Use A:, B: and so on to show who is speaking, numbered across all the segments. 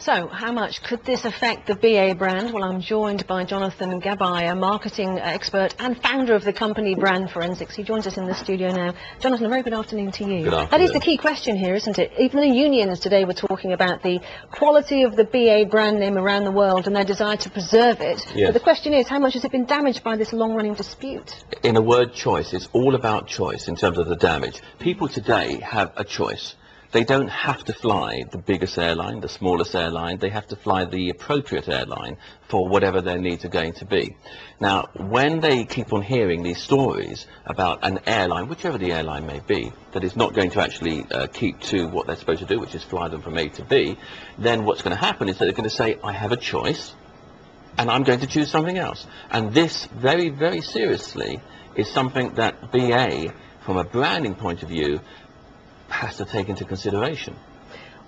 A: So, how much could this affect the BA brand? Well, I'm joined by Jonathan Gabay, a marketing expert and founder of the company Brand Forensics. He joins us in the studio now. Jonathan, a very good afternoon to you.
B: Good afternoon.
A: That is the key question here, isn't it? Even the unions today were talking about the quality of the BA brand name around the world and their desire to preserve it.
B: Yes.
A: But the question is, how much has it been damaged by this long-running dispute?
B: In a word, choice. It's all about choice in terms of the damage. People today have a choice. They don't have to fly the biggest airline, the smallest airline. They have to fly the appropriate airline for whatever their needs are going to be. Now, when they keep on hearing these stories about an airline, whichever the airline may be, that is not going to actually keep to what they're supposed to do, which is fly them from A to B, then what's going to happen is that they're going to say, I have a choice, and I'm going to choose something else. And this, very, very seriously, is something that BA, from a branding point of view, has to take into consideration.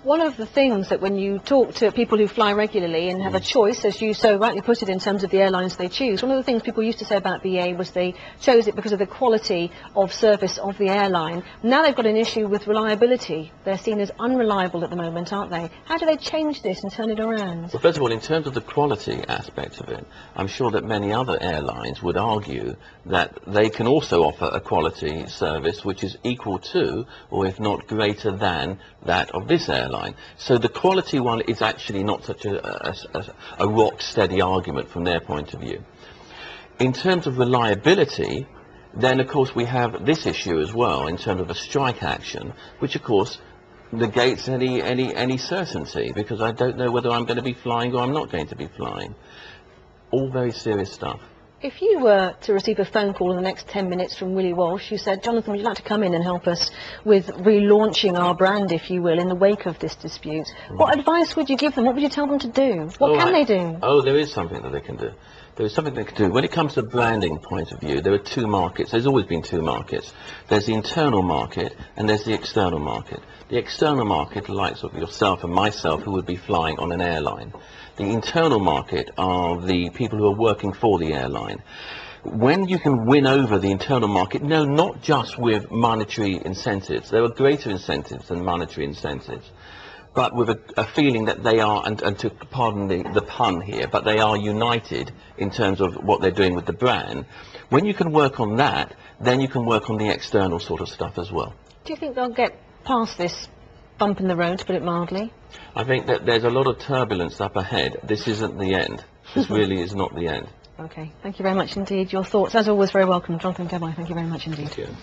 A: One of the things that when you talk to people who fly regularly and have a choice, as you so rightly put it, in terms of the airlines they choose, one of the things people used to say about BA was they chose it because of the quality of service of the airline. Now they've got an issue with reliability. They're seen as unreliable at the moment, aren't they? How do they change this and turn it around?
B: Well, first of all, in terms of the quality aspect of it, I'm sure that many other airlines would argue that they can also offer a quality service which is equal to, or if not greater than, that of this airline. So the quality one is actually not such a rock-steady argument from their point of view. In terms of reliability, then of course we have this issue as well in terms of a strike action, which of course negates any certainty, because I don't know whether I'm going to be flying or I'm not going to be flying. All very serious stuff.
A: If you were to receive a phone call in the next 10 minutes from Willie Walsh, who said, Jonathan, would you like to come in and help us with relaunching our brand, if you will, in the wake of this dispute? What advice would you give them? What would you tell them to do? What can they do?
B: Oh, there is something that they can do. There is something they can do. When it comes to branding point of view, there are two markets. There's always been two markets. There's the internal market and there's the external market. The external market, like sort of yourself and myself, who would be flying on an airline. The internal market are the people who are working for the airline. When you can win over the internal market, no, not just with monetary incentives. There are greater incentives than monetary incentives, but with a feeling that they are, and to pardon the pun here, but they are united in terms of what they're doing with the brand. When you can work on that, then you can work on the external sort of stuff as well.
A: Do you think they'll get past this bump in the road, to put it mildly?
B: I think that there's a lot of turbulence up ahead. This isn't the end. This really is not the end.
A: Okay, thank you very much indeed. Your thoughts, as always, very welcome. Jonathan Gabay, thank you very much indeed.
B: Thank you.